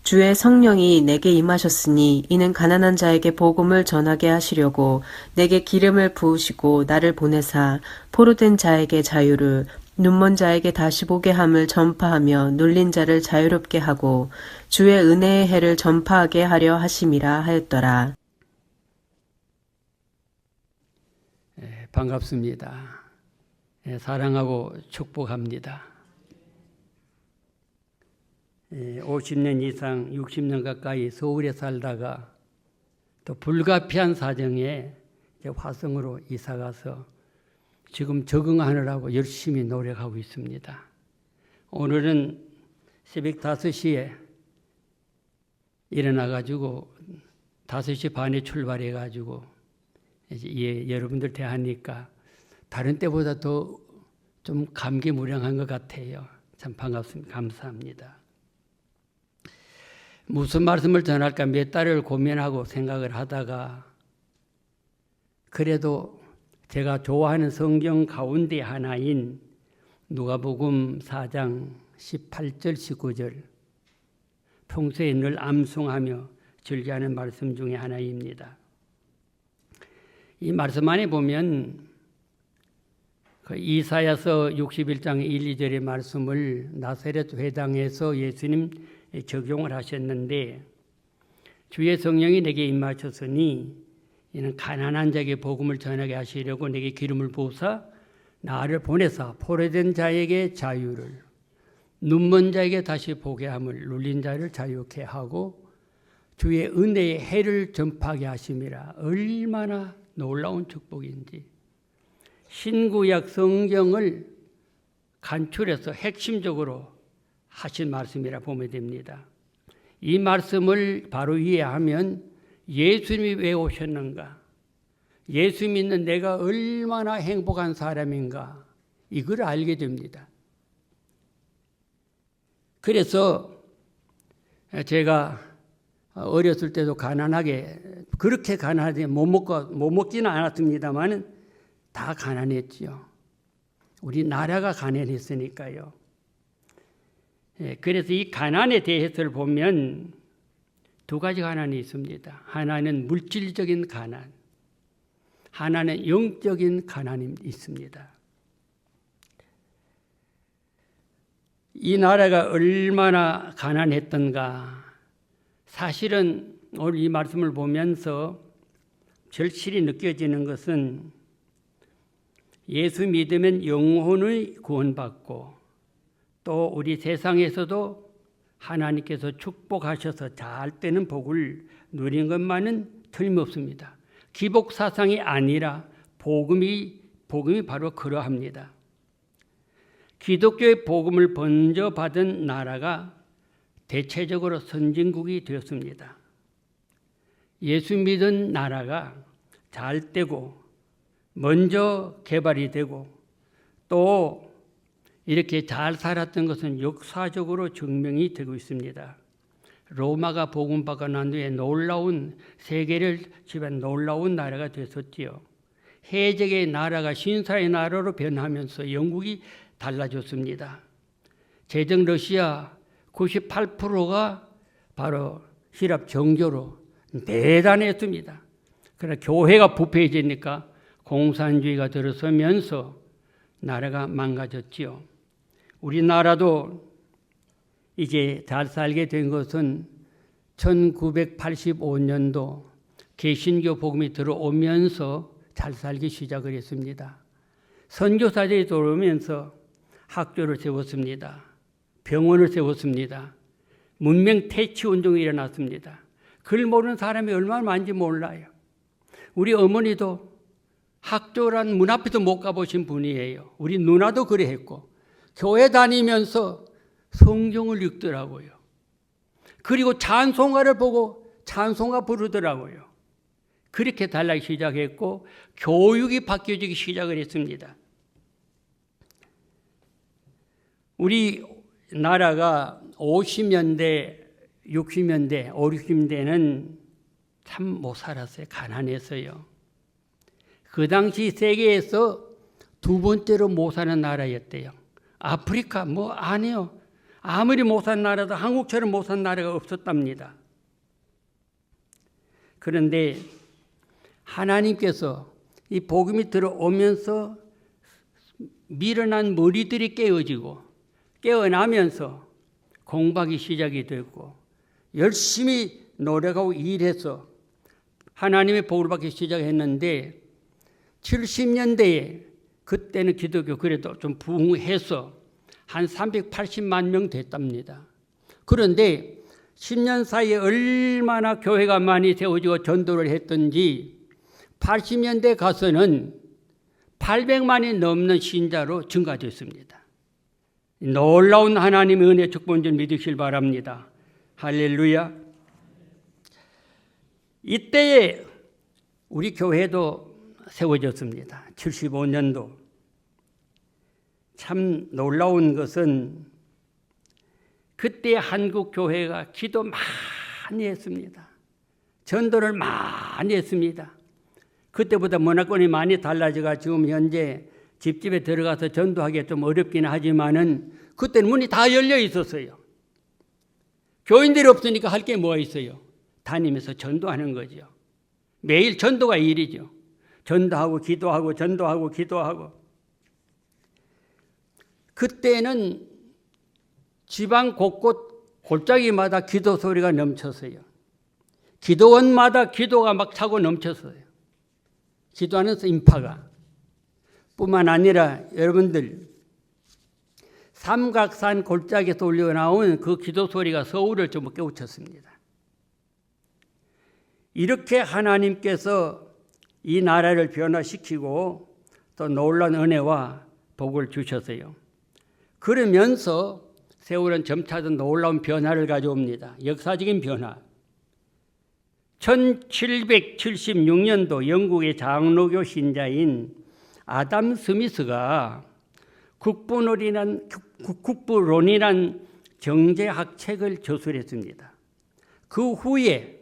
주의 성령이 내게 임하셨으니 이는 가난한 자에게 복음을 전하게 하시려고 내게 기름을 부으시고 나를 보내사 포로된 자에게 자유를 눈먼 자에게 다시 보게 함을 전파하며 눌린 자를 자유롭게 하고 주의 은혜의 해를 전파하게 하려 하심이라 하였더라. 반갑습니다. 사랑하고 축복합니다. 50년 이상 60년 가까이 서울에 살다가 또 불가피한 사정에 화성으로 이사가서 지금 적응하느라고 열심히 노력하고 있습니다. 오늘은 새벽 5시에 일어나가지고 5시 반에 출발해가지고 여러분들 대하니까 다른 때보다 더 좀 감개무량한 것 같아요. 참 반갑습니다. 감사합니다. 무슨 말씀을 전할까 몇 달을 고민하고 생각을 하다가 그래도 제가 좋아하는 성경 가운데 하나인 누가복음 4장 18절 19절 평소에 늘 암송하며 즐겨하는 말씀 중에 하나입니다. 이 말씀 안에 보면 이사야서 61장 1, 2절의 말씀을 나사렛 회당에서 예수님 적용을 하셨는데 주의 성령이 내게 임하셨으니 이는 가난한 자에게 복음을 전하게 하시려고 내게 기름을 부으사 나를 보내사 포로된 자에게 자유를 눈먼 자에게 다시 보게 함을 눌린 자를 자유케 하고 주의 은혜의 해를 전파하게 하심이라. 얼마나 놀라운 축복인지. 신구약 성경을 간추려서 핵심적으로 하신 말씀이라 보면 됩니다. 이 말씀을 바로 이해하면 예수님이 왜 오셨는가? 예수 믿는 내가 얼마나 행복한 사람인가? 이걸 알게 됩니다. 그래서 제가 어렸을 때도 가난하게 그렇게 가난하게 못 먹지는 않았습니다만 다 가난했지요. 우리 나라가 가난했으니까요. 그래서 이 가난에 대해서를 보면 두 가지 가난이 있습니다. 하나는 물질적인 가난, 하나는 영적인 가난이 있습니다. 이 나라가 얼마나 가난했던가. 사실은 오늘 이 말씀을 보면서 절실히 느껴지는 것은 예수 믿으면 영혼의 구원받고 또 우리 세상에서도 하나님께서 축복하셔서 잘 되는 복을 누린 것만은 틀림없습니다. 기복 사상이 아니라 복음이 바로 그러합니다. 기독교의 복음을 먼저 받은 나라가 대체적으로 선진국이 되었습니다. 예수 믿은 나라가 잘 되고 먼저 개발이 되고 또 이렇게 잘 살았던 것은 역사적으로 증명이 되고 있습니다. 로마가 복음받고 난 후에 세계를 지배한 놀라운 나라가 됐었지요. 해적의 나라가 신사의 나라로 변하면서 영국이 달라졌습니다. 제정 러시아 98%가 바로 시랍 정교로 대단했습니다. 그러나 교회가 부패해지니까 공산주의가 들어서면서 나라가 망가졌지요. 우리나라도 이제 잘 살게 된 것은 1985년도 개신교 복음이 들어오면서 잘 살기 시작을 했습니다. 선교사들이 들어오면서 학교를 세웠습니다. 병원을 세웠습니다. 문명 퇴치 운동이 일어났습니다. 글 모르는 사람이 얼마나 많은지 몰라요. 우리 어머니도 학교란 문 앞에도 못 가보신 분이에요. 우리 누나도 그래 했고 교회 다니면서 성경을 읽더라고요. 그리고 찬송가를 보고 찬송가 부르더라고요. 그렇게 달라기 시작했고 교육이 바뀌어지기 시작을 했습니다. 우리 나라가 50년대, 60년대, 5, 60년대는 참 못 살았어요. 가난했어요. 그 당시 세계에서 두 번째로 못 사는 나라였대요. 아프리카 아니요. 아무리 못 산 나라도 한국처럼 못 산 나라가 없었답니다. 그런데 하나님께서 이 복음이 들어오면서 미련한 머리들이 깨어지고 깨어나면서 공부하기 시작이 됐고 열심히 노력하고 일해서 하나님의 복을 받기 시작했는데 70년대에 그때는 기독교 그래도 좀 부흥해서 한 380만 명 됐답니다. 그런데 10년 사이에 얼마나 교회가 많이 세워지고 전도를 했던지 80년대 가서는 800만이 넘는 신자로 증가됐습니다. 놀라운 하나님의 은혜 축복인 줄 믿으시길 바랍니다. 할렐루야. 이때에 우리 교회도 세워졌습니다. 75년도. 참 놀라운 것은 그때 한국 교회가 기도 많이 했습니다. 전도를 많이 했습니다. 그때보다 문화권이 많이 달라져가 지금 현재 집집에 들어가서 전도하기가 좀 어렵긴 하지만은 그때는 문이 다 열려 있었어요. 교인들이 없으니까 할 게 뭐가 있어요? 다니면서 전도하는 거죠. 매일 전도가 일이죠. 전도하고 기도하고 전도하고 기도하고. 그때는 지방 곳곳 골짜기마다 기도 소리가 넘쳤어요. 기도원마다 기도가 막 차고 넘쳤어요. 기도하는 인파가. 뿐만 아니라 여러분들 삼각산 골짜기에서 올려나온 그 기도 소리가 서울을 좀 깨우쳤습니다. 이렇게 하나님께서 이 나라를 변화시키고 또 놀라운 은혜와 복을 주셨어요. 그러면서 세월은 점차도 놀라운 변화를 가져옵니다. 역사적인 변화. 1776년도 영국의 장로교 신자인 아담 스미스가 국부론이란 정제학 책을 저술했습니다. 그 후에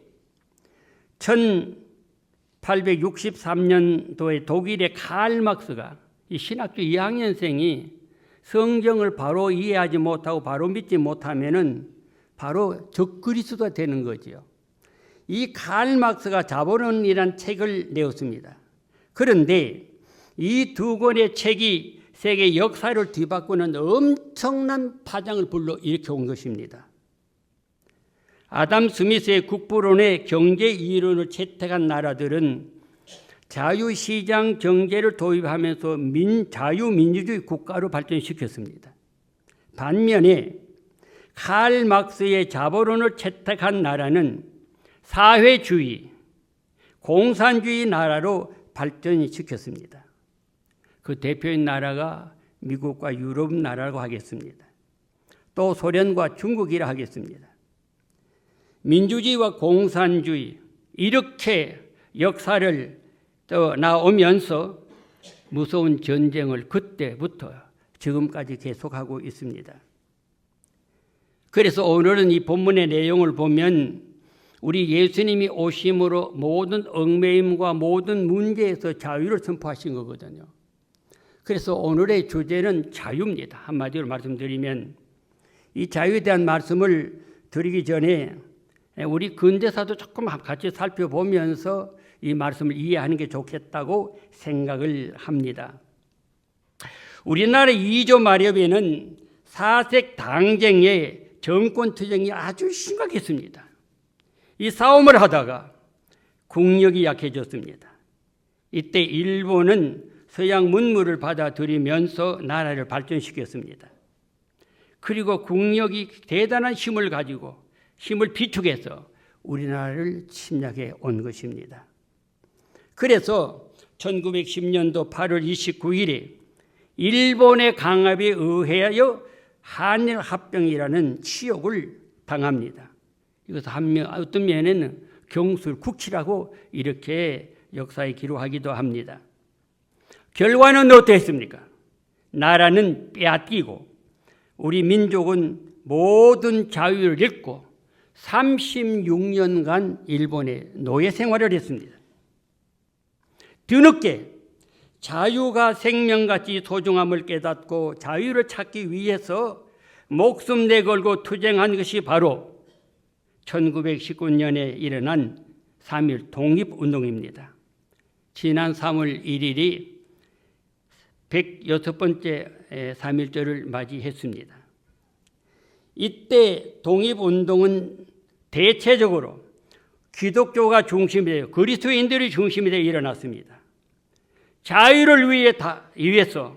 1863년도에 독일의 칼 막스가 이 신학교 2학년생이 성경을 바로 이해하지 못하고 바로 믿지 못하면은 바로 적그리스도가 되는 거지요. 이 칼 막스가 자본론이라는 책을 내었습니다. 그런데 이 두 권의 책이 세계 역사를 뒤바꾸는 엄청난 파장을 불러일으켜 것입니다. 아담 스미스의 국부론의 경제 이론을 채택한 나라들은 자유시장 경제를 도입하면서 자유민주주의 국가로 발전시켰습니다. 반면에 칼 막스의 자본론을 채택한 나라는 사회주의, 공산주의 나라로 발전시켰습니다. 그 대표인 나라가 미국과 유럽 나라라고 하겠습니다. 또 소련과 중국이라 하겠습니다. 민주주의와 공산주의 이렇게 역사를 나오면서 무서운 전쟁을 그때부터 지금까지 계속하고 있습니다. 그래서 오늘은 이 본문의 내용을 보면 우리 예수님이 오심으로 모든 얽매임과 모든 문제에서 자유를 선포하신 거거든요. 그래서 오늘의 주제는 자유입니다. 한마디로 말씀드리면 이 자유에 대한 말씀을 드리기 전에 우리 근대사도 조금 같이 살펴보면서 이 말씀을 이해하는 게 좋겠다고 생각을 합니다. 우리나라 이조 마렵에는 사색 당쟁의 정권 투쟁이 아주 심각했습니다. 이 싸움을 하다가 국력이 약해졌습니다. 이때 일본은 서양 문물을 받아들이면서 나라를 발전시켰습니다. 그리고 국력이 대단한 힘을 가지고 힘을 비축해서 우리나라를 침략해 온 것입니다. 그래서 1910년도 8월 29일에 일본의 강압에 의하여 한일합병이라는 치욕을 당합니다. 이것을 어떤 면에는 경술국치라고 이렇게 역사에 기록하기도 합니다. 결과는 어땠습니까? 나라는 빼앗기고 우리 민족은 모든 자유를 잃고 36년간 일본의 노예 생활을 했습니다. 뒤늦게 자유가 생명같이 소중함을 깨닫고 자유를 찾기 위해서 목숨 내걸고 투쟁한 것이 바로 1919년에 일어난 3.1 독립운동입니다. 지난 3월 1일이 106번째 3.1절을 맞이했습니다. 이때 독립운동은 대체적으로 기독교가 중심이 되어 그리스도인들이 중심이 되어 일어났습니다. 자유를 위해서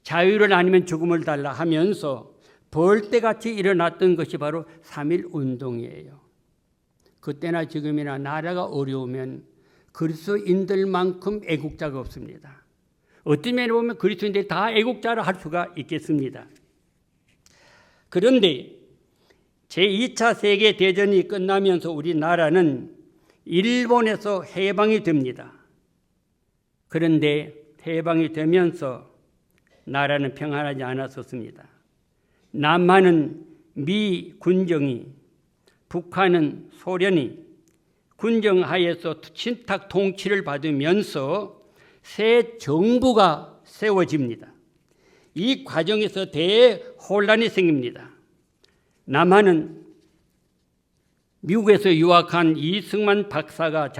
자유를 아니면 죽음을 달라 하면서 벌떼같이 일어났던 것이 바로 3.1 운동이에요. 그때나 지금이나 나라가 어려우면 그리스도인들만큼 애국자가 없습니다. 어떤 면에 보면 그리스도인들이 다 애국자라 할 수가 있겠습니다. 그런데 제2차 세계대전이 끝나면서 우리나라는 일본에서 해방이 됩니다. 그런데 해방이 되면서 나라는 평안하지 않았었습니다. 남한은 미 군정이, 북한은 소련이 군정하에서 친탁 통치를 받으면서 새 정부가 세워집니다. 이 과정에서 대혼란이 생깁니다. 남한은 미국에서 유학한 이승만 박사가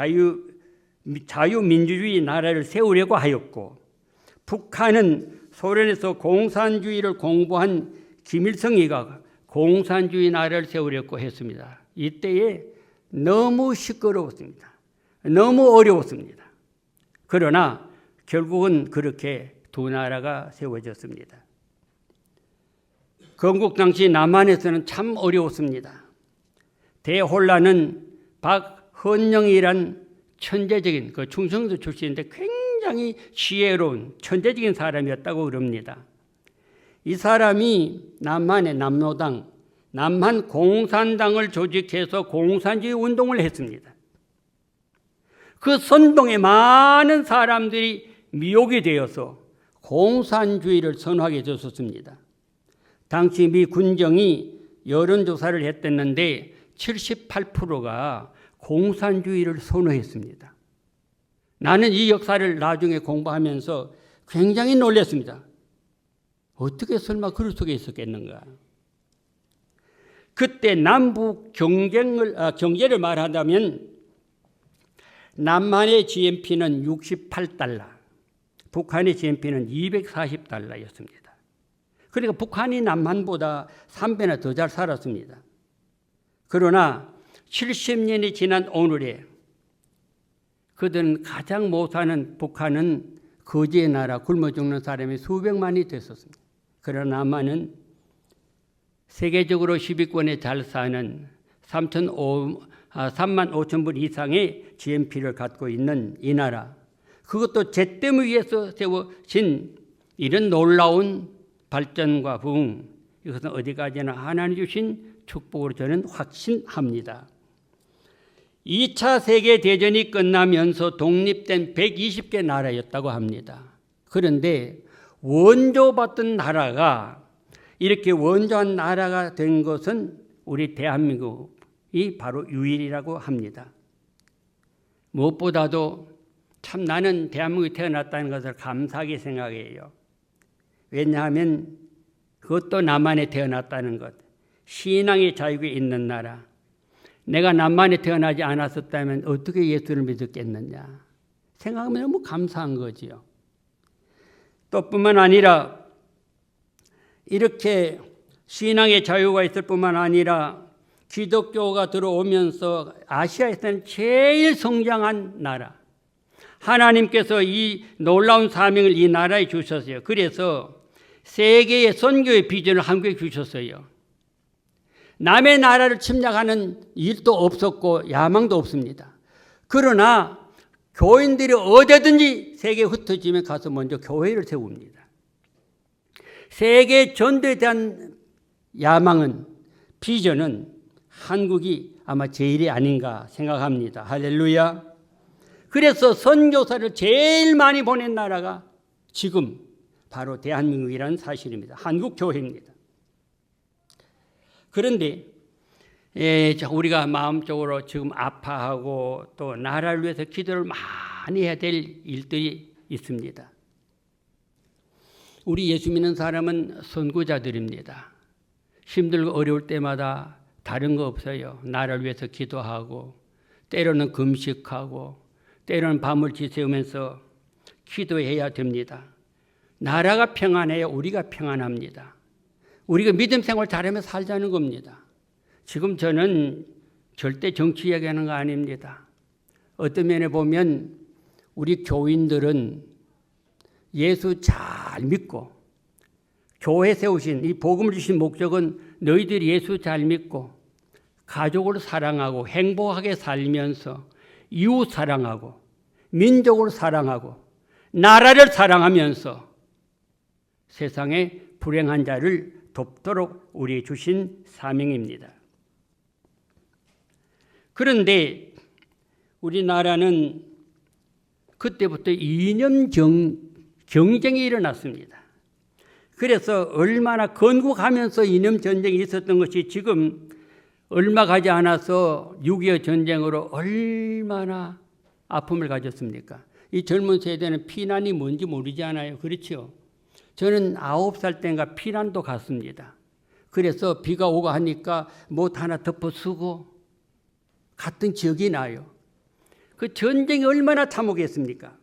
자유민주주의 나라를 세우려고 하였고, 북한은 소련에서 공산주의를 공부한 김일성이가 공산주의 나라를 세우려고 했습니다. 이때에 너무 시끄러웠습니다. 너무 어려웠습니다. 그러나 결국은 그렇게 두 나라가 세워졌습니다. 건국 당시 남한에서는 참 어려웠습니다. 대혼란은 박헌영이란 천재적인 충청도 출신인데 굉장히 지혜로운 천재적인 사람이었다고 그럽니다. 이 사람이 남한의 남노당, 남한 공산당을 조직해서 공산주의 운동을 했습니다. 그 선동에 많은 사람들이 미혹이 되어서 공산주의를 선호하게 되었습니다. 당시 미 군정이 여론조사를 했었는데 78%가 공산주의를 선호했습니다. 나는 이 역사를 나중에 공부하면서 굉장히 놀랐습니다. 어떻게 설마 그럴 속에 있었겠는가? 그때 남북 경제를 말한다면 남한의 GNP는 68달러, 북한의 GNP는 240달러였습니다. 그러니까 북한이 남한보다 3배나 더 잘 살았습니다. 그러나 70년이 지난 오늘에 그들은 가장 못 사는 북한은 거지의 나라, 굶어 죽는 사람이 수백만이 됐었습니다. 그러나 남한은 세계적으로 10위권에 잘 사는 3만 5천 불 이상의 GNP를 갖고 있는 이 나라, 그것도 제뜸을 위해서 세워진 이런 놀라운 발전과 부흥, 이것은 어디까지나 하나님 주신 축복으로 저는 확신합니다. 2차 세계대전이 끝나면서 독립된 120개 나라였다고 합니다. 그런데 원조받던 나라가 이렇게 원조한 나라가 된 것은 우리 대한민국이 바로 유일이라고 합니다. 무엇보다도 참 나는 대한민국에 태어났다는 것을 감사하게 생각해요. 왜냐하면 그것도 남한에 태어났다는 것, 신앙의 자유가 있는 나라. 내가 남한에 태어나지 않았었다면 어떻게 예수를 믿었겠느냐 생각하면 너무 감사한 거지요. 또 뿐만 아니라 이렇게 신앙의 자유가 있을 뿐만 아니라 기독교가 들어오면서 아시아에서는 제일 성장한 나라. 하나님께서 이 놀라운 사명을 이 나라에 주셨어요. 그래서 세계의 선교의 비전을 한국에 주셨어요. 남의 나라를 침략하는 일도 없었고 야망도 없습니다. 그러나 교인들이 어디든지 세계에 흩어지면 가서 먼저 교회를 세웁니다. 세계 전도에 대한 야망은, 비전은 한국이 아마 제일이 아닌가 생각합니다. 할렐루야. 그래서 선교사를 제일 많이 보낸 나라가 지금 바로 대한민국이라는 사실입니다. 한국 교회입니다. 그런데 우리가 마음적으로 지금 아파하고 또 나라를 위해서 기도를 많이 해야 될 일들이 있습니다. 우리 예수 믿는 사람은 선구자들입니다. 힘들고 어려울 때마다 다른 거 없어요. 나라를 위해서 기도하고 때로는 금식하고 때로는 밤을 지새우면서 기도해야 됩니다. 나라가 평안해야 우리가 평안합니다. 우리가 믿음 생활 잘하면 살자는 겁니다. 지금 저는 절대 정치 이야기하는 거 아닙니다. 어떤 면에 보면 우리 교인들은 예수 잘 믿고 교회 세우신 이 복음을 주신 목적은 너희들이 예수 잘 믿고 가족을 사랑하고 행복하게 살면서 이웃 사랑하고 민족을 사랑하고 나라를 사랑하면서 세상에 불행한 자를 돕도록 우리에게 주신 사명입니다. 그런데 우리나라는 그때부터 이념 경쟁이 일어났습니다. 그래서 얼마나 건국하면서 이념 전쟁이 있었던 것이 지금 얼마 가지 않아서 6.25 전쟁으로 얼마나 아픔을 가졌습니까? 이 젊은 세대는 피난이 뭔지 모르지 않아요. 그렇죠? 저는 9살 때인가 피난도 갔습니다. 그래서 비가 오고 하니까 못 하나 덮어 쓰고 갔던 기억이 나요. 그 전쟁이 얼마나 참혹했습니까?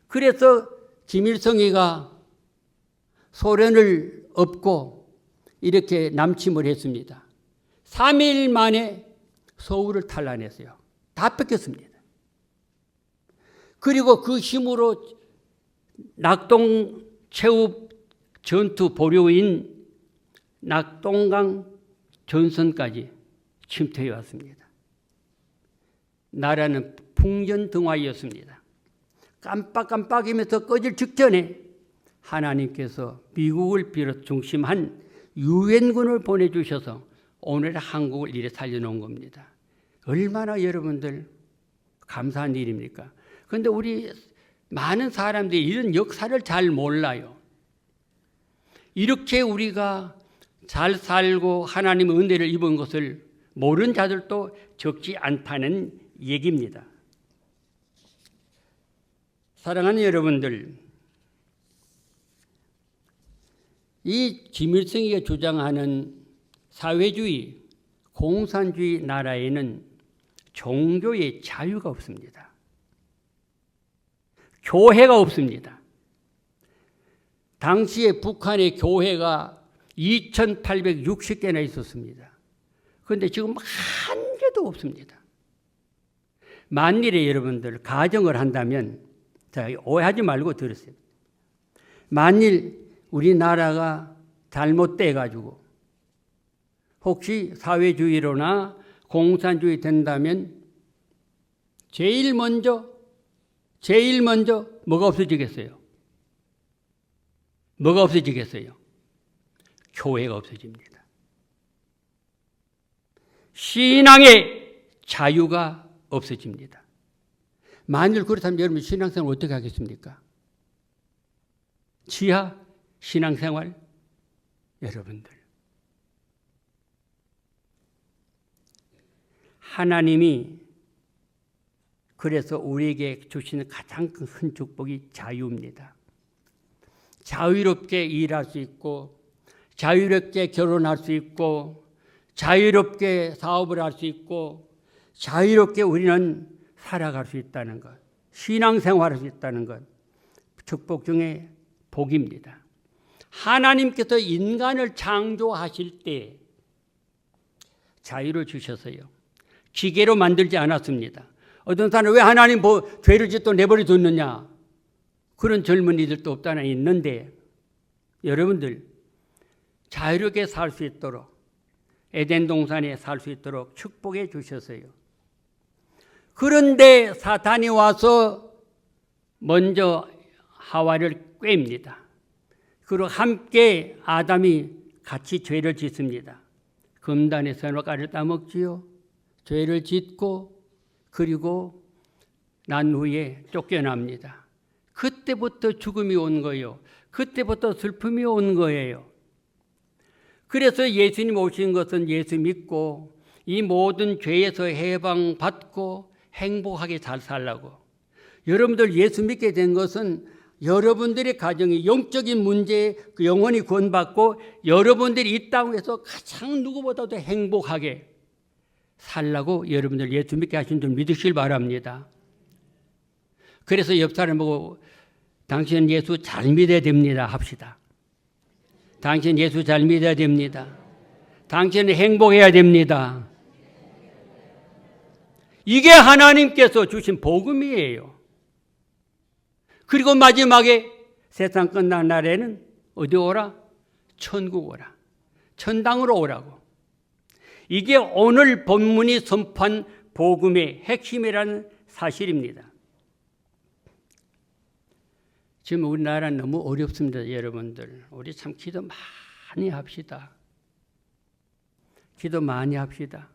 그래서 김일성이가 소련을 엎고 이렇게 남침을 했습니다. 3일 만에 서울을 탈환했어요. 다 뺏겼습니다. 그리고 그 힘으로 낙동 최후 전투 보료인 낙동강 전선까지 침투해 왔습니다. 나라는 풍전등화이었습니다. 깜빡깜빡이면서 꺼질 직전에 하나님께서 미국을 비롯 중심한 유엔군을 보내주셔서 오늘 한국을 이래 살려놓은 겁니다. 얼마나 여러분들 감사한 일입니까? 그런데 우리 많은 사람들이 이런 역사를 잘 몰라요. 이렇게 우리가 잘 살고 하나님의 은혜를 입은 것을 모르는 자들도 적지 않다는 얘기입니다. 사랑하는 여러분들, 이 김일성이가 주장하는 사회주의, 공산주의 나라에는 종교의 자유가 없습니다. 교회가 없습니다. 당시에 북한의 교회가 2,860개나 있었습니다. 그런데 지금 한 개도 없습니다. 만일에 여러분들 가정을 한다면, 자, 오해하지 말고 들으세요. 만일 우리나라가 잘못돼가지고 혹시 사회주의로나 공산주의 된다면 제일 먼저 뭐가 없어지겠어요? 뭐가 없어지겠어요? 교회가 없어집니다. 신앙의 자유가 없어집니다. 만일 그렇다면 여러분 신앙생활 어떻게 하겠습니까? 지하 신앙생활 여러분들 하나님이 그래서 우리에게 주시는 가장 큰 축복이 자유입니다. 자유롭게 일할 수 있고 자유롭게 결혼할 수 있고 자유롭게 사업을 할 수 있고 자유롭게 우리는 살아갈 수 있다는 것, 신앙생활할 수 있다는 것, 축복 중에 복입니다. 하나님께서 인간을 창조하실 때 자유를 주셨어요. 기계로 만들지 않았습니다. 어떤 사람은 왜 하나님 죄를 짓고 내버려 뒀느냐, 그런 젊은이들도 없다나 있는데, 여러분들 자유롭게 살 수 있도록 에덴 동산에 살 수 있도록 축복해 주셨어요. 그런데 사탄이 와서 먼저 하와를 꿰입니다. 그리고 함께 아담이 같이 죄를 짓습니다. 금단의 선악과를 따먹지요. 죄를 짓고 그리고 난 후에 쫓겨납니다. 그때부터 죽음이 온 거예요. 그때부터 슬픔이 온 거예요. 그래서 예수님 오신 것은 예수 믿고 이 모든 죄에서 해방받고 행복하게 잘 살라고. 여러분들 예수 믿게 된 것은 여러분들의 가정이 영적인 문제에 그 영혼이 구원받고 여러분들이 이 땅에서 가장 누구보다도 행복하게 살라고 여러분들 예수 믿게 하신 줄 믿으시길 바랍니다. 그래서 옆 사람 보고 당신 예수 잘 믿어야 됩니다 합시다. 당신 예수 잘 믿어야 됩니다. 당신은 행복해야 됩니다. 이게 하나님께서 주신 복음이에요. 그리고 마지막에 세상 끝난 날에는 어디 오라? 천국 오라. 천당으로 오라고. 이게 오늘 본문이 선포한 복음의 핵심이라는 사실입니다. 지금 우리나라는 너무 어렵습니다, 여러분들. 우리 참 기도 많이 합시다. 기도 많이 합시다.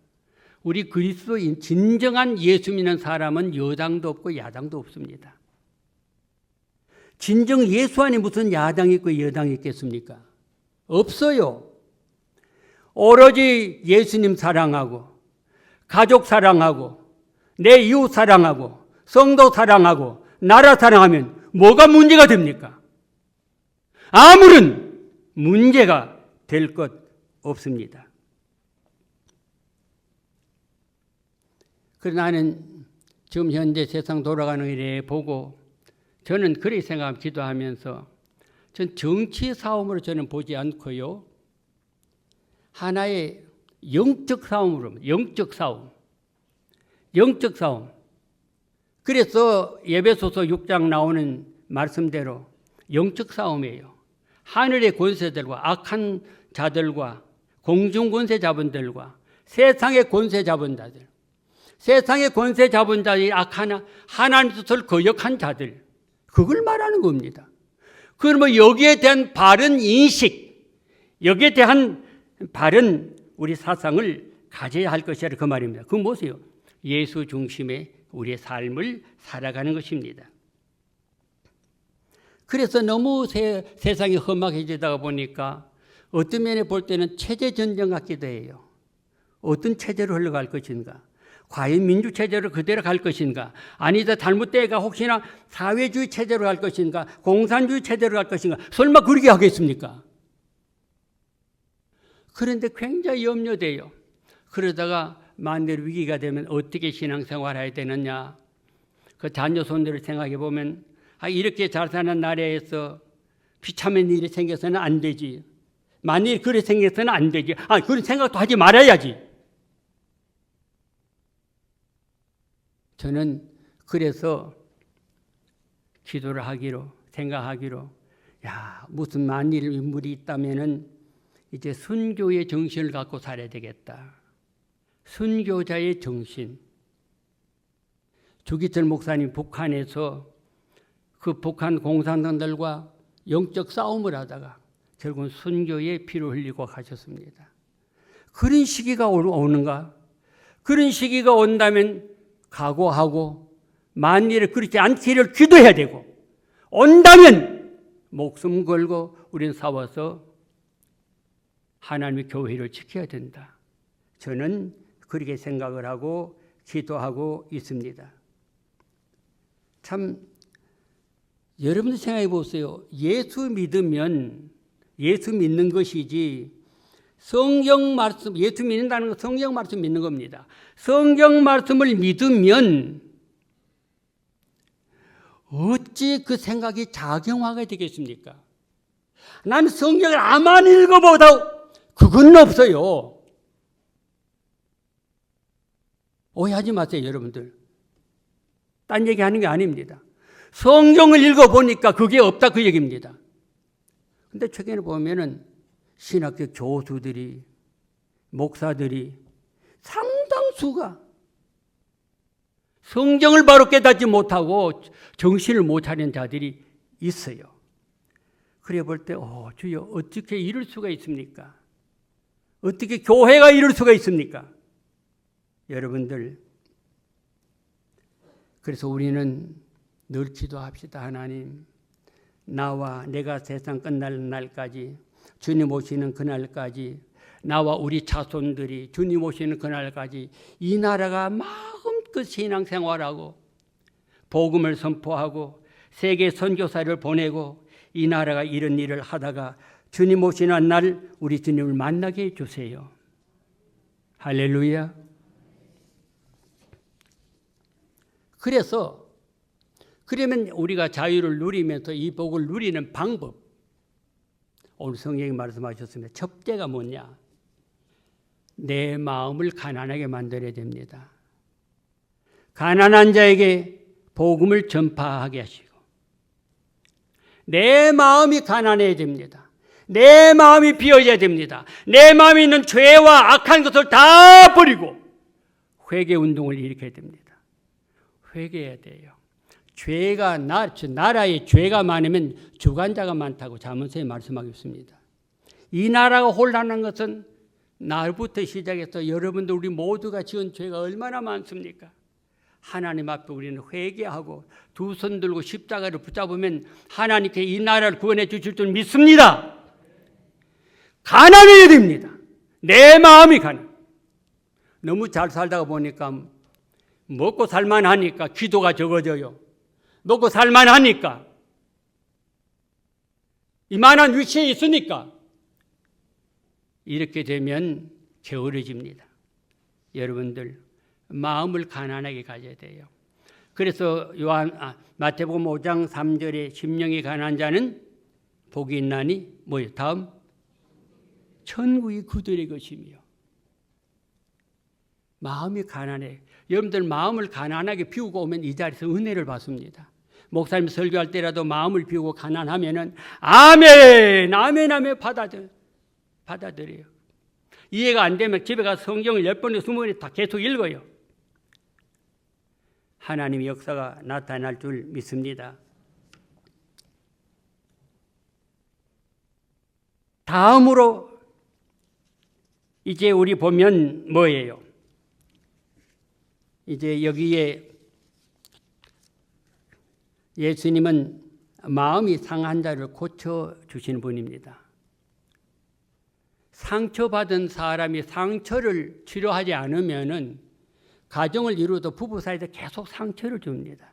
우리 그리스도인 진정한 예수 믿는 사람은 여당도 없고 야당도 없습니다. 진정 예수 안에 무슨 야당이 있고 여당이 있겠습니까? 없어요. 오로지 예수님 사랑하고 가족 사랑하고 내 이웃 사랑하고 성도 사랑하고 나라 사랑하면 뭐가 문제가 됩니까? 아무런 문제가 될 것 없습니다. 그래서 나는 지금 현재 세상 돌아가는 일에 보고 저는 그렇게 생각하면 기도하면서 전 정치 싸움으로 저는 보지 않고요. 하나의 영적 싸움으로, 영적 싸움. 영적 싸움. 그래서 에베소서 6장 나오는 말씀대로 영적 싸움이에요. 하늘의 권세들과 악한 자들과 공중 권세 자분들과 세상의 권세 잡은 자들, 세상의 권세 잡은 자들이 악한 하나님 뜻을 거역한 자들, 그걸 말하는 겁니다. 그러면 여기에 대한 바른 인식, 여기에 대한 바른 우리 사상을 가져야 할 것이라 그 말입니다. 그건 뭐세요? 예수 중심의 우리의 삶을 살아가는 것입니다. 그래서 너무 세상이 험악해지다가 보니까 어떤 면에 볼 때는 체제 전쟁 같기도 해요. 어떤 체제로 흘러갈 것인가? 과연 민주체제로 그대로 갈 것인가? 아니다 잘못되가 혹시나 사회주의 체제로 갈 것인가? 공산주의 체제로 갈 것인가? 설마 그렇게 하겠습니까? 그런데 굉장히 염려돼요. 그러다가 만일 위기가 되면 어떻게 신앙생활을 해야 되느냐? 그 자녀 손들을 생각해 보면 이렇게 잘 사는 나라에서 비참한 일이 생겨서는 안 되지. 만일 그래 생겨서는 안 되지. 그런 생각도 하지 말아야지. 저는 그래서 기도를 하기로 생각하기로 무슨 만일 인물이 있다면은 이제 순교의 정신을 갖고 살아야 되겠다. 순교자의 정신. 주기철 목사님 북한에서 그 북한 공산당들과 영적 싸움을 하다가 결국은 순교의 피를 흘리고 가셨습니다. 그런 시기가 오는가? 그런 시기가 온다면 각오하고 만일에 그렇지 않기를 기도해야 되고 온다면 목숨 걸고 우리는 싸워서 하나님의 교회를 지켜야 된다. 저는 그렇게 생각을 하고 기도하고 있습니다. 참 여러분들 생각해 보세요. 예수 믿으면 예수 믿는 것이지 성경 말씀, 예수 믿는다는 건 성경 말씀 믿는 겁니다. 성경 말씀을 믿으면 어찌 그 생각이 작용하게 되겠습니까? 나는 성경을 아만 읽어보다 그건 없어요. 오해하지 마세요, 여러분들. 딴 얘기하는 게 아닙니다. 성경을 읽어보니까 그게 없다 그 얘기입니다. 근데 최근에 보면은 신학적 교수들이, 목사들이 상당수가 성경을 바로 깨닫지 못하고 정신을 못 차린 자들이 있어요. 그래 볼 때, 주여, 어떻게 이럴 수가 있습니까? 어떻게 교회가 이럴 수가 있습니까? 여러분들, 그래서 우리는 늘 기도합시다. 하나님, 나와 내가 세상 끝날 날까지, 주님 오시는 그날까지, 나와 우리 자손들이 주님 오시는 그날까지 이 나라가 마음껏 신앙생활하고 복음을 선포하고 세계 선교사를 보내고 이 나라가 이런 일을 하다가 주님 오시는 날 우리 주님을 만나게 해주세요. 할렐루야. 그러면 우리가 자유를 누리면서 이 복을 누리는 방법, 오늘 성경이 말씀하셨습니다. 첫째가 뭐냐? 내 마음을 가난하게 만들어야 됩니다. 가난한 자에게 복음을 전파하게 하시고, 내 마음이 가난해야 됩니다. 내 마음이 비어져야 됩니다. 내 마음에 있는 죄와 악한 것을 다 버리고 회개 운동을 일으켜야 됩니다. 회개해야 돼요. 나라에 죄가 많으면 주관자가 많다고 자문서에 말씀하고 있습니다. 이 나라가 혼란한 것은 날부터 시작해서 여러분들 우리 모두가 지은 죄가 얼마나 많습니까? 하나님 앞에 우리는 회개하고 두 손 들고 십자가를 붙잡으면 하나님께 이 나라를 구원해 주실 줄 믿습니다. 가난해야 됩니다. 내 마음이 가난. 너무 잘 살다가 보니까 먹고 살만하니까 기도가 적어져요. 먹고 살만하니까 이만한 위치에 있으니까 이렇게 되면 게으러집니다. 여러분들 마음을 가난하게 가져야 돼요. 그래서 마태복음 5장 3절에 심령이 가난한 자는 복이 있나니 뭐예요? 다음 천국이 그들의 것이며. 마음이 가난해. 여러분들 마음을 가난하게 비우고 오면 이 자리에서 은혜를 받습니다. 목사님 설교할 때라도 마음을 비우고 가난하면은 아멘, 아멘, 아멘 받아들여요. 이해가 안 되면 집에 가서 성경을 10번에 20번에 다 계속 읽어요. 하나님의 역사가 나타날 줄 믿습니다. 다음으로 이제 우리 보면 뭐예요? 이제 여기에 예수님은 마음이 상한 자를 고쳐주시는 분입니다. 상처받은 사람이 상처를 치료하지 않으면은 가정을 이루어도 부부 사이에서 계속 상처를 줍니다.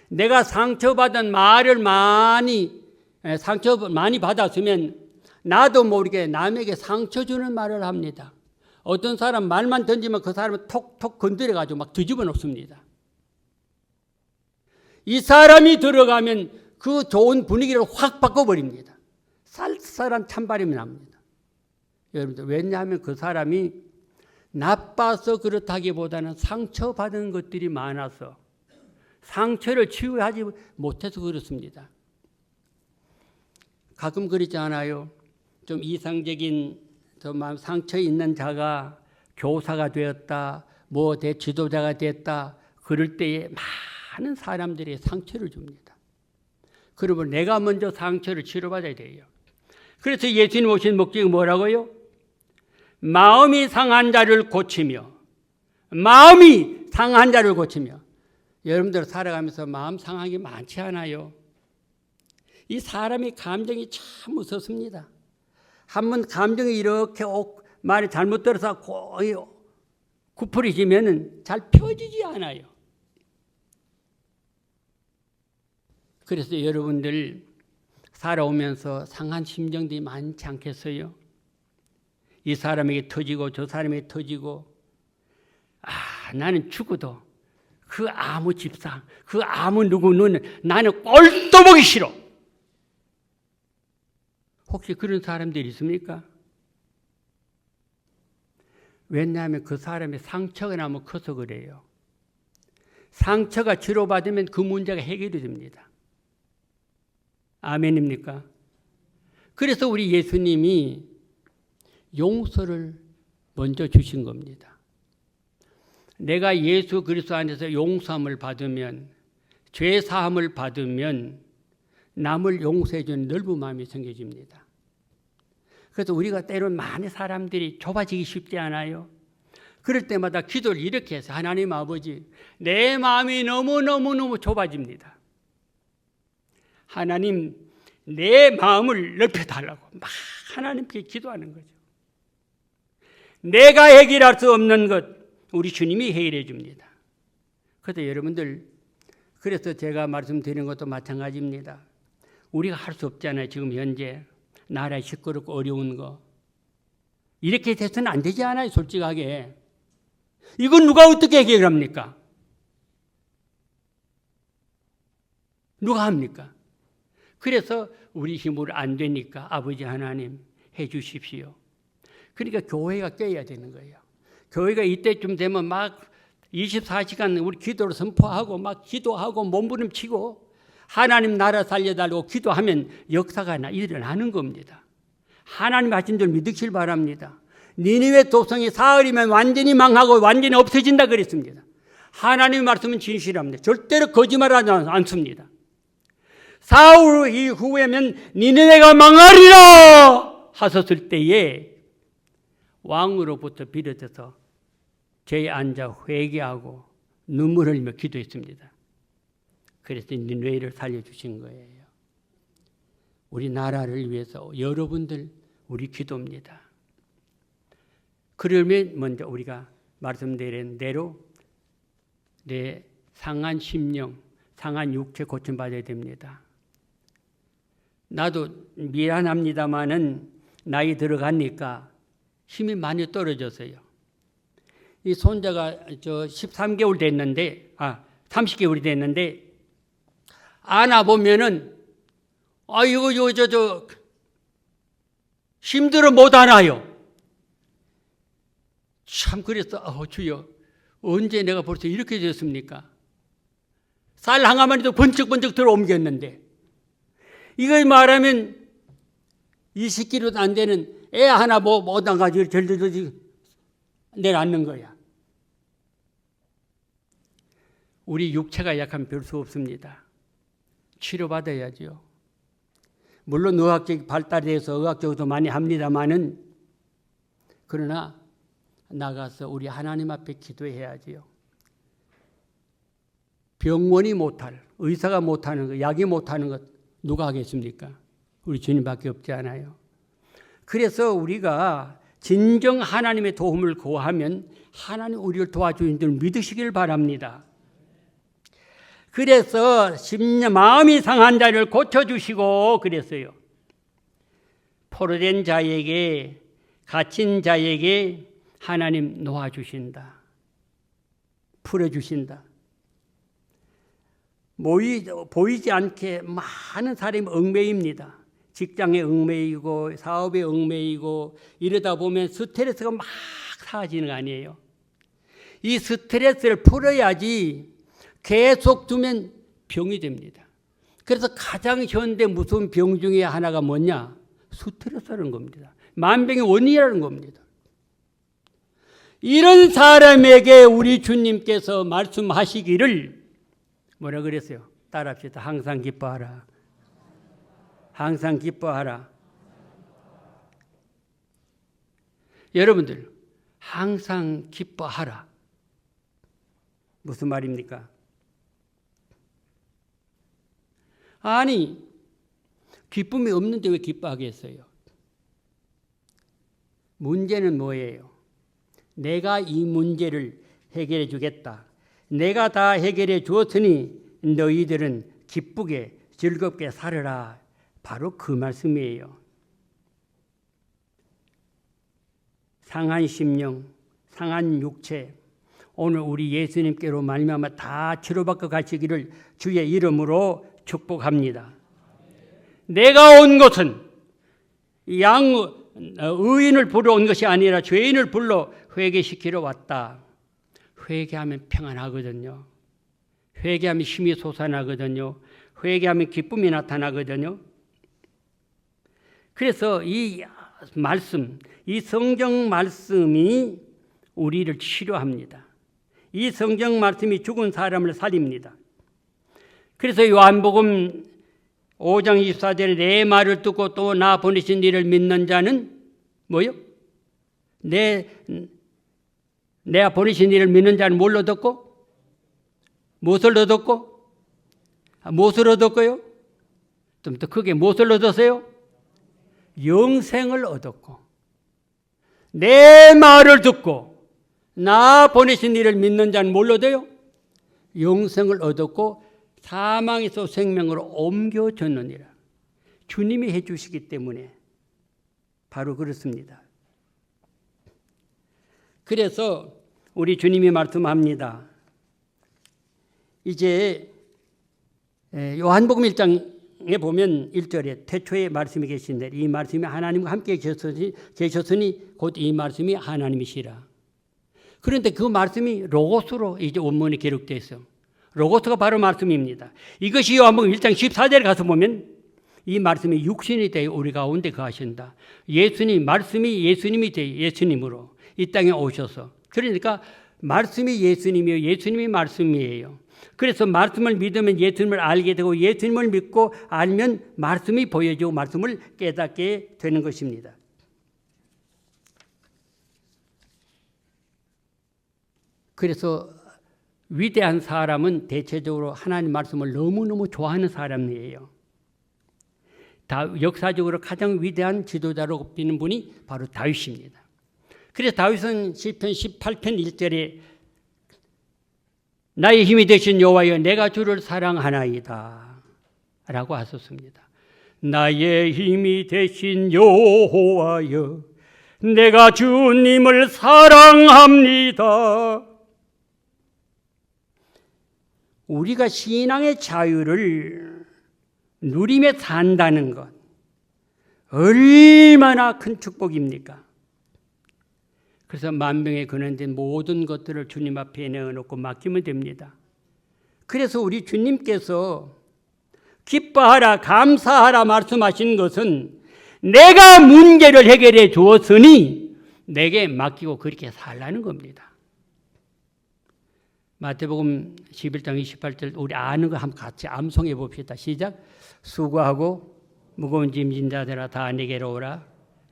내가 상처받은 말을 상처 많이 받았으면 나도 모르게 남에게 상처 주는 말을 합니다. 어떤 사람 말만 던지면 그 사람은 톡톡 건드려가지고 막 뒤집어 놓습니다. 이 사람이 들어가면 그 좋은 분위기를 확 바꿔버립니다. 쌀쌀한 찬바람이 납니다. 여러분들, 왜냐하면 그 사람이 나빠서 그렇다기보다는 상처받은 것들이 많아서 상처를 치유하지 못해서 그렇습니다. 가끔 그렇지 않아요? 좀 이상적인 상처 있는 자가 교사가 되었다, 지도자가 됐다, 그럴 때에 많은 사람들이 상처를 줍니다. 그러면 내가 먼저 상처를 치료받아야 돼요. 그래서 예수님 오신 목적이 뭐라고요? 마음이 상한 자를 고치며, 마음이 상한 자를 고치며. 여러분들 살아가면서 마음 상한 게 많지 않아요? 이 사람의 감정이 참 무섭습니다. 한번 감정이 이렇게 말이 잘못 들어서 거의 구부러지면 잘 펴지지 않아요. 그래서 여러분들 살아오면서 상한 심정들이 많지 않겠어요? 이 사람에게 터지고 저 사람에게 터지고, 나는 죽어도 그 아무 집상, 그 아무 누구는 나는 꼴도 보기 싫어. 혹시 그런 사람들이 있습니까? 왜냐하면 그 사람의 상처가 너무 커서 그래요. 상처가 치료받으면 그 문제가 해결이 됩니다. 아멘입니까? 그래서 우리 예수님이 용서를 먼저 주신 겁니다. 내가 예수 그리스도 안에서 용서함을 받으면, 죄 사함을 받으면 남을 용서해 주는 넓은 마음이 생겨집니다. 그래서 우리가 때론 많은 사람들이 좁아지기 쉽지 않아요. 그럴 때마다 기도를 이렇게 해서, 하나님 아버지, 내 마음이 너무너무너무 좁아집니다. 하나님, 내 마음을 넓혀달라고 막 하나님께 기도하는 거죠. 내가 해결할 수 없는 것 우리 주님이 해결해 줍니다. 그래서 여러분들 그래서 제가 말씀드리는 것도 마찬가지입니다. 우리가 할 수 없잖아요. 지금 현재 나라에 시끄럽고 어려운 거. 이렇게 돼서는 안 되지 않아요. 솔직하게. 이건 누가 어떻게 해결합니까? 누가 합니까? 그래서 우리 힘으로 안 되니까 아버지 하나님 해 주십시오. 그러니까 교회가 깨야 되는 거예요. 교회가 이때쯤 되면 막 24시간 우리 기도를 선포하고 막 기도하고 몸부림치고 하나님 나라 살려달라고 기도하면 역사가 일어나는 겁니다. 하나님 하신 줄 믿으실 바랍니다. 니느웨 도성이 사흘이면 완전히 망하고 완전히 없어진다 그랬습니다. 하나님의 말씀은 진실합니다. 절대로 거짓말하지 않습니다. 사흘 이후에면 니느웨가 망하리라 하셨을 때에 왕으로부터 비롯해서 제에 앉아 회개하고 눈물 흘리며 기도했습니다. 그래서 니느웨를 살려주신 거예요. 우리 나라를 위해서 여러분들 우리 기도입니다. 그러면 먼저 우리가 말씀드린 대로 내 상한 심령, 상한 육체 고침받아야 됩니다. 나도 미안합니다마는 나이 들어가니까 힘이 많이 떨어졌어요. 이 손자가 13개월 됐는데, 30개월이 됐는데, 안아보면은, 힘들어 못 안아요. 참, 그래서, 주여, 언제 내가 벌써 이렇게 됐습니까? 쌀 항아만이도 번쩍번쩍 들어 옮겼는데, 이걸 말하면 20kg도 안 되는 애 하나 못 안가지고 절절절 내려앉는 거야. 우리 육체가 약하면 별 수 없습니다. 치료받아야죠. 물론 의학적 발달이 돼서 의학적으로도 많이 합니다만은 그러나 나가서 우리 하나님 앞에 기도해야지요. 병원이 못할, 의사가 못하는 것, 약이 못하는 것 누가 하겠습니까? 우리 주님밖에 없지 않아요. 그래서 우리가 진정 하나님의 도움을 구하면 하나님 우리를 도와주는 줄 믿으시길 바랍니다. 그래서 마음이 상한 자를 고쳐주시고 그랬어요. 포로된 자에게, 갇힌 자에게 하나님 놓아주신다. 풀어주신다. 보이지 않게 많은 사람이 얽매입니다. 직장에 얽매이고 사업에 얽매이고 이러다 보면 스트레스가 막 사라지는 거 아니에요. 이 스트레스를 풀어야지 계속 두면 병이 됩니다. 그래서 가장 현대 무서운 병 중에 하나가 뭐냐? 스트레스라는 겁니다. 만병의 원인이라는 겁니다. 이런 사람에게 우리 주님께서 말씀하시기를 뭐라 그랬어요? 따라합시다. 항상 기뻐하라. 항상 기뻐하라. 여러분들, 항상 기뻐하라. 무슨 말입니까? 아니, 기쁨이 없는데 왜 기뻐하겠어요? 문제는 뭐예요? 내가 이 문제를 해결해 주겠다. 내가 다 해결해 주었으니 너희들은 기쁘게 즐겁게 살아라. 바로 그 말씀이에요. 상한 심령, 상한 육체, 오늘 우리 예수님께로 말미암아 다 치료받고 가시기를 주의 이름으로 축복합니다. 내가 온 것은 의인을 부르러 온 것이 아니라 죄인을 불러 회개시키러 왔다. 회개하면 평안하거든요. 회개하면 힘이 솟아나거든요. 회개하면 기쁨이 나타나거든요. 그래서 이 말씀, 이 성경 말씀이 우리를 치료합니다. 이 성경 말씀이 죽은 사람을 살립니다. 그래서 요한복음 5장 24절에 내 말을 듣고 또 나 보내신 이를 믿는 자는 뭐요? 내가 보내신 이를 믿는 자는 뭘 얻었고? 무엇을 얻었고? 무엇을 얻었고요? 좀 더 크게 무엇을 얻었어요? 영생을 얻었고 내 말을 듣고 나 보내신 이를 믿는 자는 뭘 얻어요? 영생을 얻었고 사망에서 생명으로 옮겨졌느니라. 주님이 해주시기 때문에 바로 그렇습니다. 그래서 우리 주님이 말씀합니다. 이제 요한복음 1장에 보면 1절에 태초에 말씀이 계신데 이 말씀이 하나님과 함께 계셨으니 곧 이 말씀이 하나님이시라. 그런데 그 말씀이 로고스로 이제 원문에 기록되어 있어요. 로고스가 바로 말씀입니다. 이것이 요한복음 1장 14절에 가서 보면 이 말씀이 육신이 되어 우리 가운데 거하신다. 예수님, 말씀이 예수님이 되어 예수님으로 이 땅에 오셔서. 그러니까 말씀이 예수님이요, 예수님이 말씀이에요. 그래서 말씀을 믿으면 예수님을 알게 되고 예수님을 믿고 알면 말씀이 보여지고 말씀을 깨닫게 되는 것입니다. 그래서 위대한 사람은 대체적으로 하나님 말씀을 너무너무 좋아하는 사람이에요. 역사적으로 가장 위대한 지도자로 꼽히는 분이 바로 다윗입니다. 그래서 다윗은 시편 18편 1절에 나의 힘이 되신 여호와여 내가 주를 사랑하나이다 라고 하셨습니다. 나의 힘이 되신 여호와여 내가 주님을 사랑합니다. 우리가 신앙의 자유를 누리며 산다는 것 얼마나 큰 축복입니까? 그래서 만병에 근원된 모든 것들을 주님 앞에 내어놓고 맡기면 됩니다. 그래서 우리 주님께서 기뻐하라 감사하라 말씀하신 것은 내가 문제를 해결해 주었으니 내게 맡기고 그렇게 살라는 겁니다. 마태복음 11장 28절 우리 아는 거 한번 같이 암송해 봅시다. 시작. 수고하고 무거운 짐진 자들아 다 내게로 오라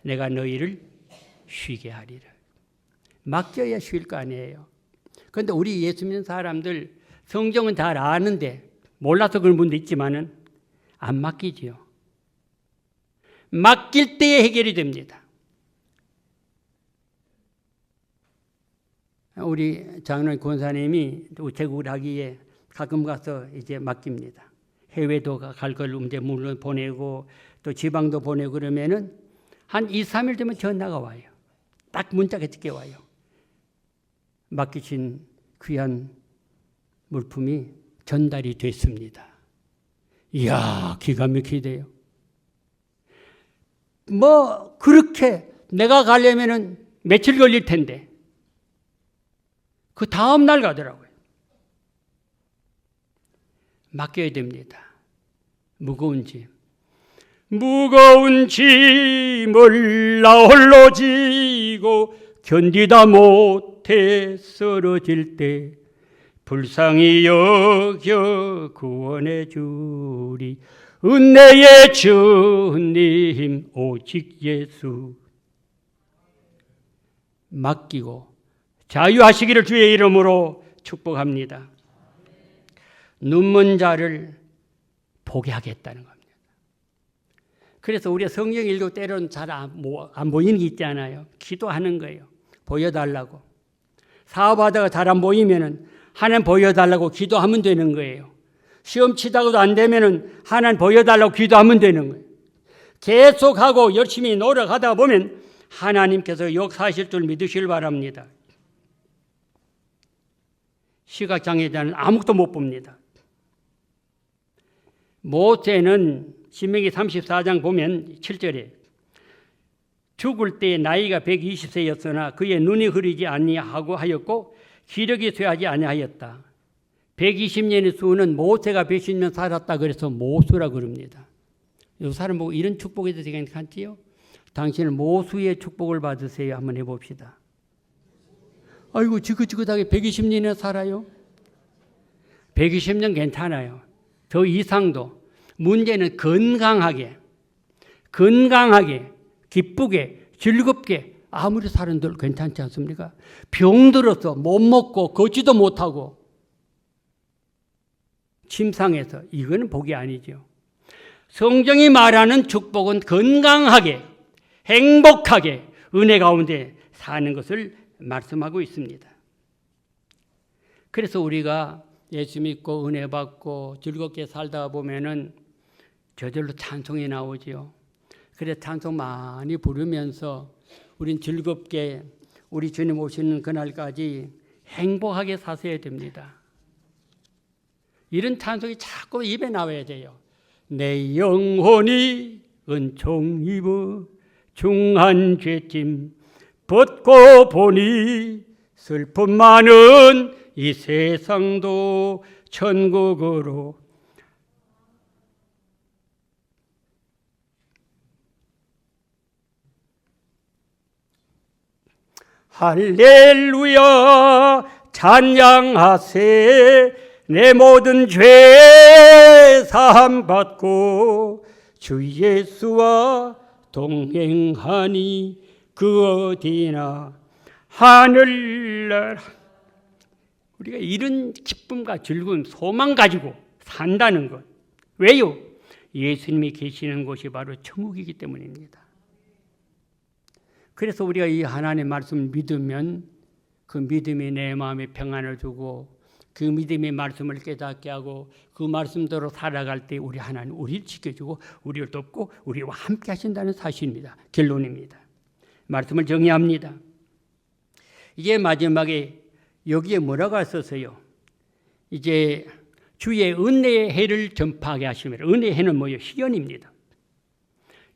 내가 너희를 쉬게 하리라. 맡겨야 쉴 거 아니에요. 그런데 우리 예수 믿는 사람들 성경은 잘 아는데 몰라서 그런 분도 있지만은 안 맡기지요. 맡길 때에 해결이 됩니다. 우리 장로님 권사님이 우체국을 하기에 가끔 가서 이제 맡깁니다. 해외도 갈 걸 이제 물론 보내고 또 지방도 보내고 그러면은 한 2, 3일 되면 전화가 와요. 딱 문자가 늦게 와요. 맡기신 귀한 물품이 전달이 됐습니다. 이야, 기가 막히대요. 뭐 그렇게 내가 가려면은 며칠 걸릴 텐데 그 다음 날 가더라고요. 맡겨야 됩니다. 무거운 짐을 나 홀로 지고 견디다 못해 쓰러질 때 불쌍히 여겨 구원해 주리 은혜의 주님 오직 예수. 맡기고 자유하시기를 주의 이름으로 축복합니다. 눈먼 자를 보게 하겠다는 겁니다. 그래서 우리가 성경 읽고 때로는 잘 안 보이는 게 있잖아요. 기도하는 거예요. 보여달라고. 사업하다가 잘 안 보이면은 하나님 보여달라고 기도하면 되는 거예요. 시험 치다가도 안 되면은 하나님 보여달라고 기도하면 되는 거예요. 계속하고 열심히 노력하다 보면 하나님께서 역사하실 줄 믿으시길 바랍니다. 시각장애자는 아무것도 못 봅니다. 모세는 신명기 34장 보면 7절에 죽을 때 나이가 120세였으나 그의 눈이 흐리지 아니하고 하였고 기력이 쇠하지 아니하였다. 120년의 수는 모세가 110년 살았다 그래서 모수라 그럽니다. 이 사람 보고 이런 축복에 대해서 생각하지요? 당신은 모수의 축복을 받으세요. 한번 해봅시다. 아이고 지긋지긋하게 120년이나 살아요. 120년 괜찮아요. 더 이상도. 문제는 건강하게 기쁘게 즐겁게 아무리 사람들 괜찮지 않습니까? 병들어서 못 먹고 걷지도 못하고 침상에서 이거는 복이 아니죠. 성경이 말하는 축복은 건강하게 행복하게 은혜 가운데 사는 것을 말씀하고 있습니다. 그래서 우리가 예수 믿고 은혜 받고 즐겁게 살다 보면은 저절로 찬송이 나오지요. 그래서 찬송 많이 부르면서 우린 즐겁게 우리 주님 오시는 그날까지 행복하게 사셔야 됩니다. 이런 찬송이 자꾸 입에 나와야 돼요. 내 영혼이 은총 입어 중한 죄짐 벗고 보니 슬픔 많은 이 세상도 천국으로 할렐루야 찬양하세 내 모든 죄 사함 받고 주 예수와 동행하니 그 어디나 하늘나라. 우리가 이런 기쁨과 즐거움, 소망 가지고 산다는 것. 왜요? 예수님이 계시는 곳이 바로 천국이기 때문입니다. 그래서 우리가 이 하나님의 말씀을 믿으면 그 믿음이 내 마음에 평안을 주고 그 믿음의 말씀을 깨닫게 하고 그 말씀대로 살아갈 때 우리 하나님 우리를 지켜주고 우리를 돕고 우리와 함께 하신다는 사실입니다. 결론입니다. 말씀을 정리합니다. 이제 마지막에 여기에 뭐라고 썼어요? 이제 주의 은혜의 해를 전파하게 하십니다. 은혜의 해는 뭐예요? 희연입니다.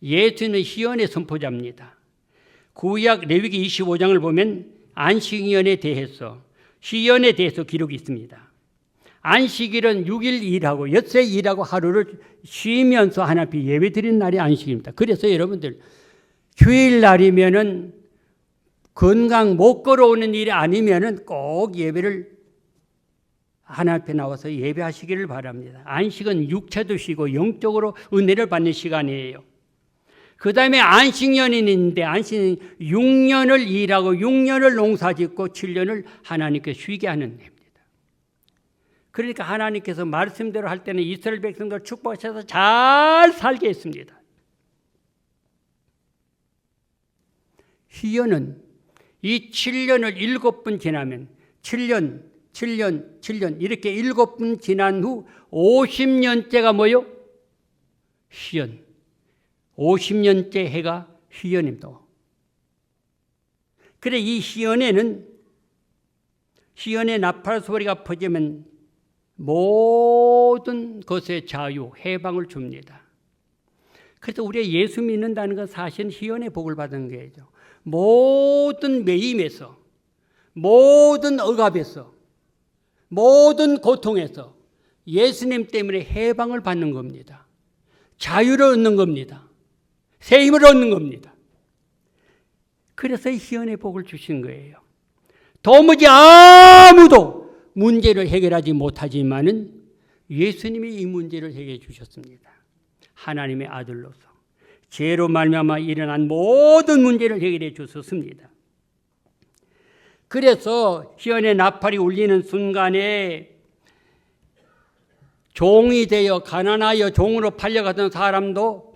예수는 희연의 선포자입니다. 구약 레위기 25장을 보면 안식년에 대해서 희연에 대해서 기록이 있습니다. 안식일은 6일 일하고 엿새 일하고 하루를 쉬면서 하나님 앞에 예배 드리는 날이 안식입니다. 그래서 여러분들 휴일날이면은 건강 못 걸어오는 일이 아니면은 꼭 예배를 하나님 앞에 나와서 예배하시기를 바랍니다. 안식은 육체도 쉬고 영적으로 은혜를 받는 시간이에요. 그 다음에 안식년인데 안식은 6년을 일하고 6년을 농사짓고 7년을 하나님께 쉬게 하는 해입니다. 그러니까 하나님께서 말씀대로 할 때는 이스라엘 백성들 축복하셔서 잘 살게 했습니다. 희연은 이 7년을 7번 지나면 7년 이렇게 7번 지난 후 50년째가 뭐요? 희연. 50년째 해가 희연입니다. 그래 이 희연의 나팔 소리가 퍼지면 모든 것의 자유, 해방을 줍니다. 그래서 우리가 예수 믿는다는 건 사실은 희연의 복을 받은 거죠. 모든 매임에서, 모든 억압에서, 모든 고통에서 예수님 때문에 해방을 받는 겁니다. 자유를 얻는 겁니다. 새 힘을 얻는 겁니다. 그래서 희연의 복을 주신 거예요. 도무지 아무도 문제를 해결하지 못하지만은 예수님이 이 문제를 해결해 주셨습니다. 하나님의 아들로서 죄로 말미암아 일어난 모든 문제를 해결해 주셨습니다. 그래서 희연의 나팔이 울리는 순간에 종이 되어 가난하여 종으로 팔려가던 사람도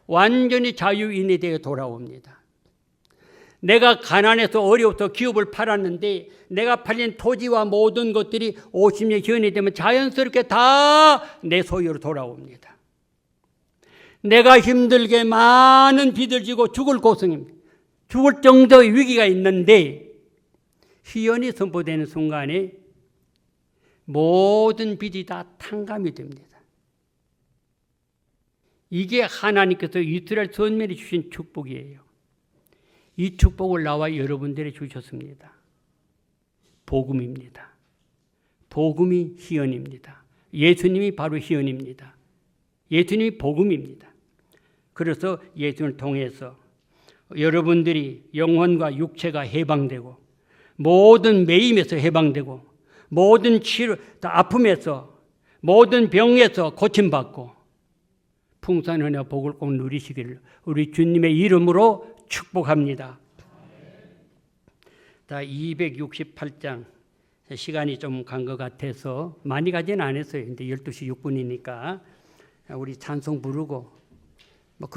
완전히 자유인이 되어 돌아옵니다. 내가 가난해서 어려워서 기업을 팔았는데 내가 팔린 토지와 모든 것들이 50년 희연이 되면 자연스럽게 다 내 소유로 돌아옵니다. 내가 힘들게 많은 빚을 지고 죽을 고생입니다. 죽을 정도의 위기가 있는데 희연이 선포되는 순간에 모든 빚이 다 탕감이 됩니다. 이게 하나님께서 이스라엘 선민이 주신 축복이에요. 이 축복을 나와 여러분들이 주셨습니다. 복음입니다. 복음이 희연입니다. 예수님이 바로 희연입니다. 예수님이 복음입니다. 그래서 예수님을 통해서 여러분들이 영혼과 육체가 해방되고 모든 매임에서 해방되고 모든 치료, 아픔에서 모든 병에서 고침받고 풍성한 은혜와 복을 꼭 누리시기를 우리 주님의 이름으로 축복합니다. 268장 시간이 좀 간 것 같아서 많이 가지는 않았어요. 근데 12시 6분이니까 우리 찬송 부르고